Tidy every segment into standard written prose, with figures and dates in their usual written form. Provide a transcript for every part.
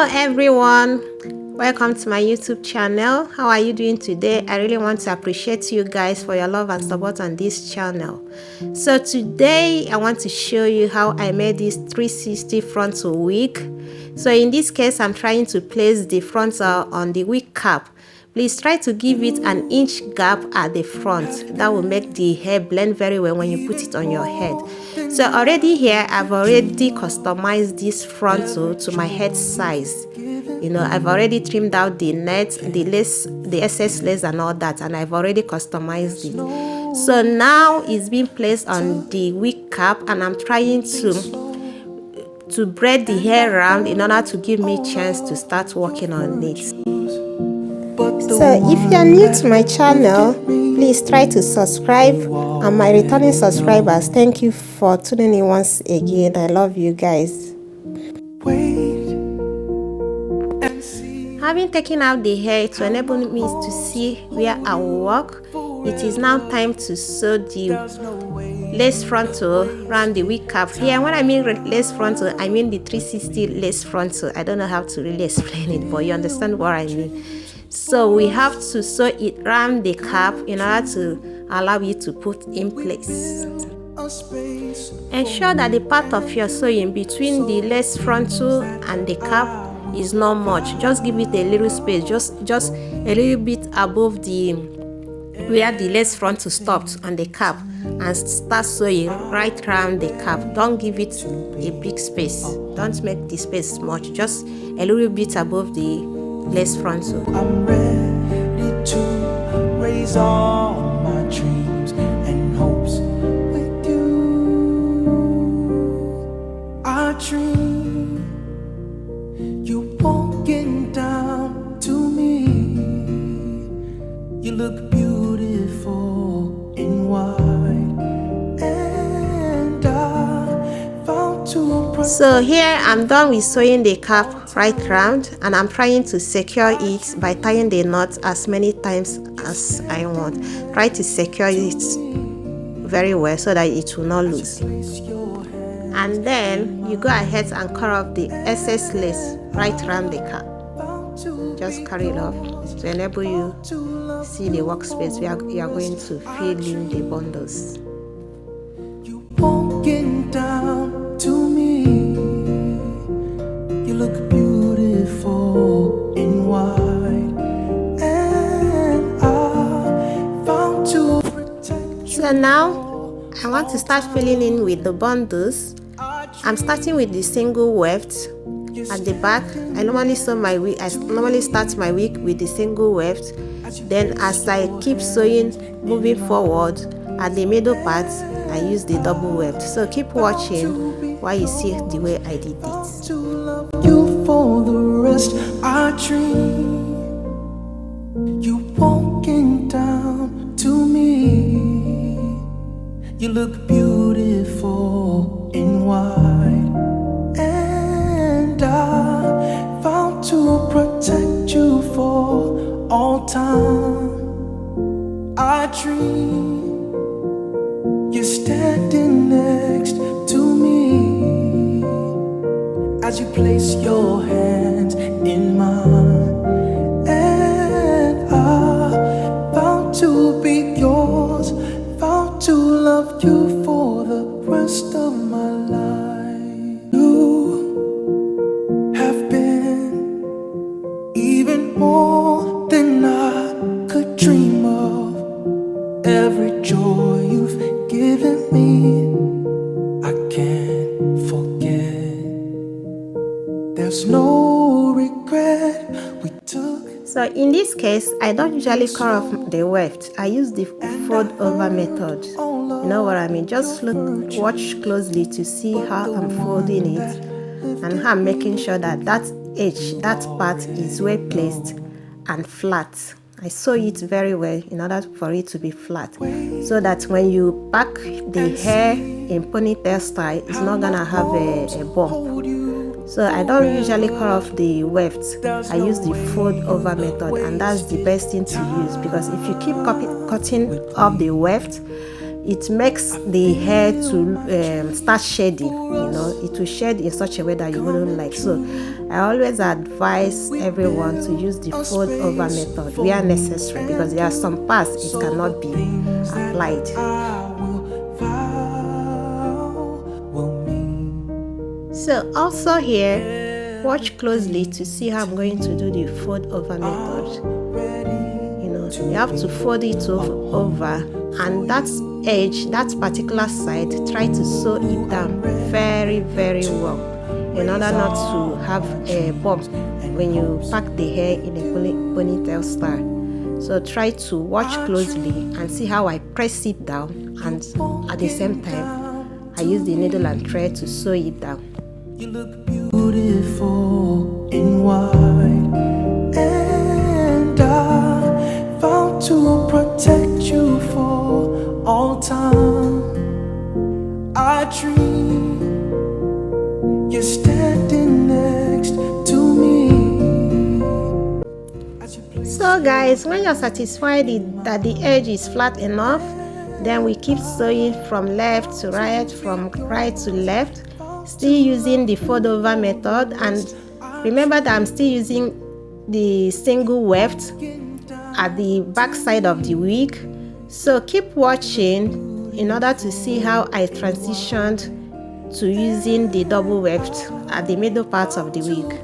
Hello everyone, welcome to my YouTube channel. How are you doing today? I really want to appreciate you guys for your love and support on this channel. So today I want to show you how I made this 360 frontal wig. So in this case I'm trying to place the frontal on the wig cap. Please try to give it an inch gap at the front. That will make the hair blend very well when you put it on your head. So already here I've already customized this frontal to my head size. You know, I've already trimmed out the net, the lace, the excess lace and all that, and I've already customized it. So now it's being placed on the wig cap, and I'm trying to braid the hair around in order to give me a chance to start working on it. So if you are new to my channel, please try to subscribe, and my returning subscribers, thank you for tuning in once again. I love you guys. Having taken out the hair to enable me to see where I will work, it is now time to sew the lace frontal around the wig cap. Here, when I mean lace frontal, I mean the 360 lace frontal. I don't know how to really explain it, but you understand what I mean. So we have to sew it around the cap in order to allow you to put in place. Ensure that the part of your sewing between the lace frontal and the cap is not much. Just give it a little space, just a little bit above the where the lace frontal stopped on the cap, and start sewing right around the cap. Don't give it a big space. Don't make the space much. Just a little bit above the lace frontal. I'm ready to raise all my dreams and hopes with you. I dream you walking down to me. You look beautiful in white, and I found to. So here I'm done with sewing the cap right round, and I'm trying to secure it by tying the knot as many times as I want. Try to secure it very well so that it will not lose. And then you go ahead and cut off the excess lace right around the cap. Just cut it off to enable you to see the workspace where you are going to fill in the bundles. You walking down to me. You look beautiful in white, and I found to protect you. So now I want to start filling in with the bundles. I'm starting with the single weft at the back. I normally start my wig with the single weft. Then as I keep sewing, moving forward at the middle part, I use the double weft. So keep watching while you see the way I did it. To love you for the rest, I dream you walking down to me. You look beautiful in white, and I vow to protect you for all time. I dream you're standing next to me as you place your hands in mine, and I vow to be yours, vow to love you for the rest of my life. You have been even more than I could dream of. Every joy you've given me, I can't forget. There's no regret we took. So in this case, I don't usually cut off the weft. I use the fold over method. You know what I mean? Just watch closely to see how I'm folding it and how I'm making sure that that edge, that part is well placed and flat. I sew it very well in order for it to be flat, so that when you pack the hair in ponytail style, it's not gonna have a bump. So I don't usually cut off the weft. I use the fold over method, and that's the best thing to use, because if you keep cutting off the weft, it makes the hair to start shedding. It will shed in such a way that you wouldn't like. So I always advise everyone to use the fold over method where necessary, because there are some parts it cannot be applied. So also here, watch closely to see how I'm going to do the fold over method. You have to fold it over, and that edge, that particular side, try to sew it down very, very well in order not to have a bump when you pack the hair in a ponytail style. So try to watch closely and see how I press it down, and at the same time I use the needle and thread to sew it down. You look beautiful in white, and I vow to protect you for all time. I dream you're standing next to me. So guys, when you're satisfied that the edge is flat enough, then we keep sewing from left to right, from right to left, still using the fold over method. And remember that I'm still using the single weft at the back side of the wig. So keep watching in order to see how I transitioned to using the double weft at the middle part of the wig.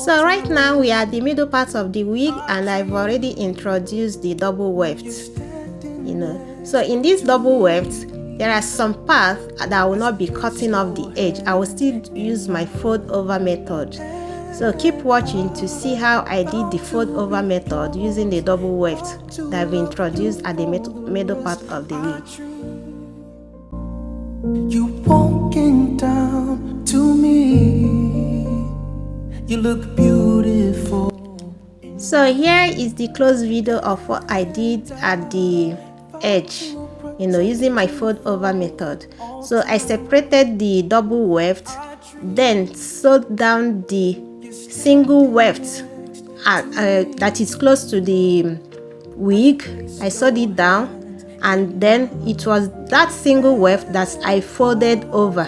So right now we are at the middle part of the wig, and I've already introduced the double weft. So in this double weft, there are some parts that I will not be cutting off the edge. I will still use my fold over method. So keep watching to see how I did the fold over method using the double weft that I've introduced at the middle part of the wig. You walking down to me. You look beautiful. So here is the close video of what I did at the edge, using my fold over method. So I separated the double weft, then sewed down the single weft that is close to the wig. I sewed it down, and then it was that single weft that I folded over.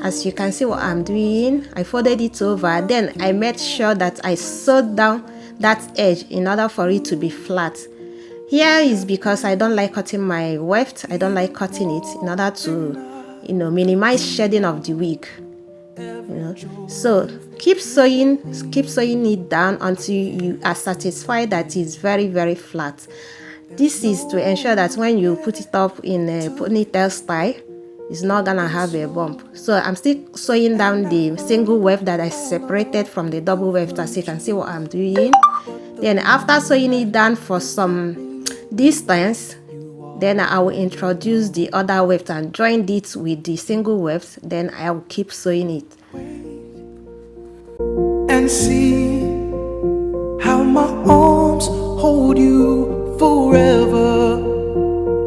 As you can see what I'm doing, I folded it over, then I made sure that I sewed down that edge in order for it to be flat. Here is because I don't like cutting my weft. I don't like cutting it in order to minimize shedding of the wig. So keep sewing it down until you are satisfied that it's very, very flat. This is to ensure that when you put it up in a ponytail style, it's not gonna have a bump. So I'm still sewing down the single weft that I separated from the double weft, as you can see what I'm doing. Then after sewing it down for some distance, then I will introduce the other weft and join it with the single weft. Then I will keep sewing it. And see how my arms hold you forever.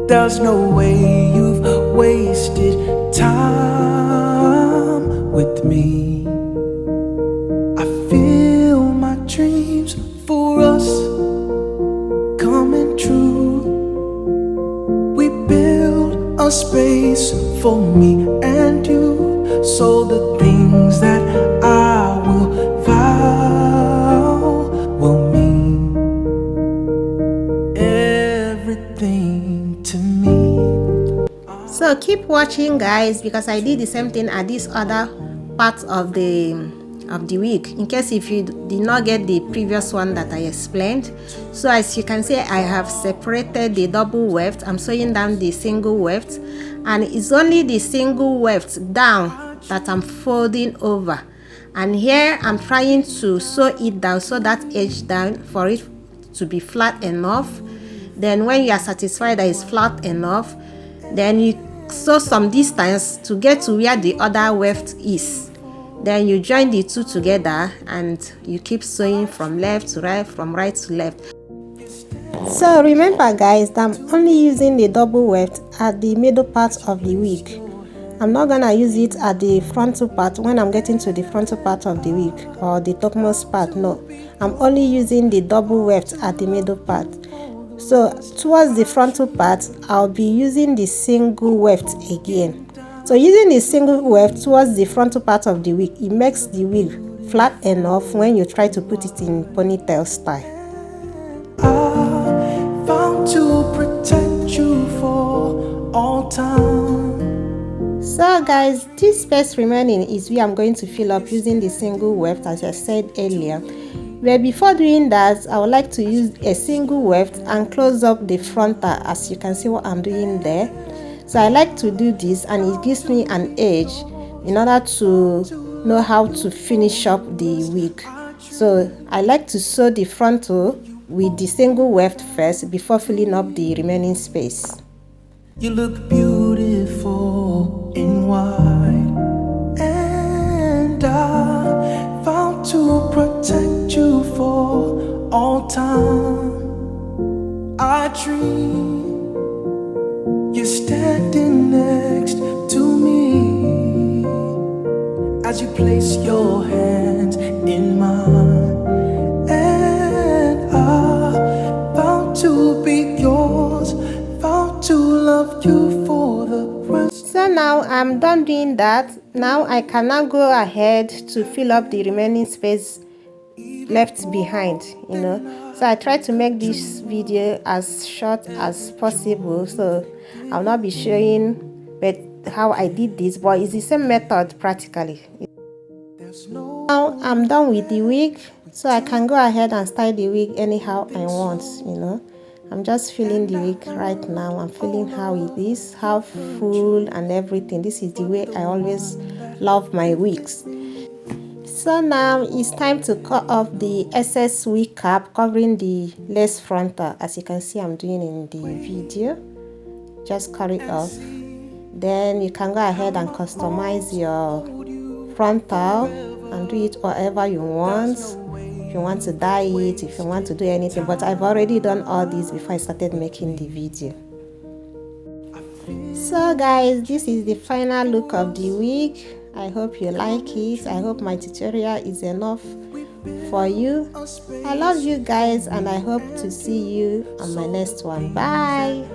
There's no way you've wasted time with me. I feel my dreams for us coming true. We build a space for me and you, so the things that I will vow will mean everything to me. So keep watching, guys, because I did the same thing at this other part of the wig, in case if you did not get the previous one that I explained. So as you can see, I have separated the double weft. I'm sewing down the single weft, and it's only the single weft down that I'm folding over. And here I'm trying to sew it down, so that edge down for it to be flat enough. Then when you are satisfied that it's flat enough, then you sew some distance to get to where the other weft is. Then you join the two together and you keep sewing from left to right, from right to left. So remember, guys, that I'm only using the double weft at the middle part of the wig. I'm not gonna use it at the frontal part when I'm getting to the frontal part of the wig or the topmost part. No, I'm only using the double weft at the middle part. So towards the frontal part, I'll be using the single weft again. So using the single weft towards the frontal part of the wig, it makes the wig flat enough when you try to put it in ponytail style. I found to protect you for all time. So guys, this space remaining is where I'm going to fill up using the single weft, as I said earlier. But before doing that, I would like to use a single weft and close up the frontal, as you can see what I'm doing there. So I like to do this, and it gives me an edge in order to know how to finish up the wig. So I like to sew the frontal with the single weft first before filling up the remaining space. You look beautiful in white, and I found to protect you for all time. I dream you're standing next to me as you place your hands in mine, and I found to be yours, found to love you for the rest. So now I'm done doing that. Now I can now go ahead to fill up the remaining space left behind, So I try to make this video as short as possible, so I'll not be showing but how I did this, but it's the same method practically. Now I'm done with the wig, so I can go ahead and style the wig anyhow I want, I'm just feeling the wig right now. I'm feeling how it is, how full and everything. This is the way I always love my wigs. So now it's time to cut off the excess wig cap covering the lace frontal, as you can see I'm doing in the video. Just cut it off. Then you can go ahead and customize your frontal and do it whatever you want. If you want to dye it, if you want to do anything, but I've already done all this before I started making the video. So guys, this is the final look of the wig. I hope you like it. I hope my tutorial is enough for you. I love you guys, and I hope to see you on my next one. Bye.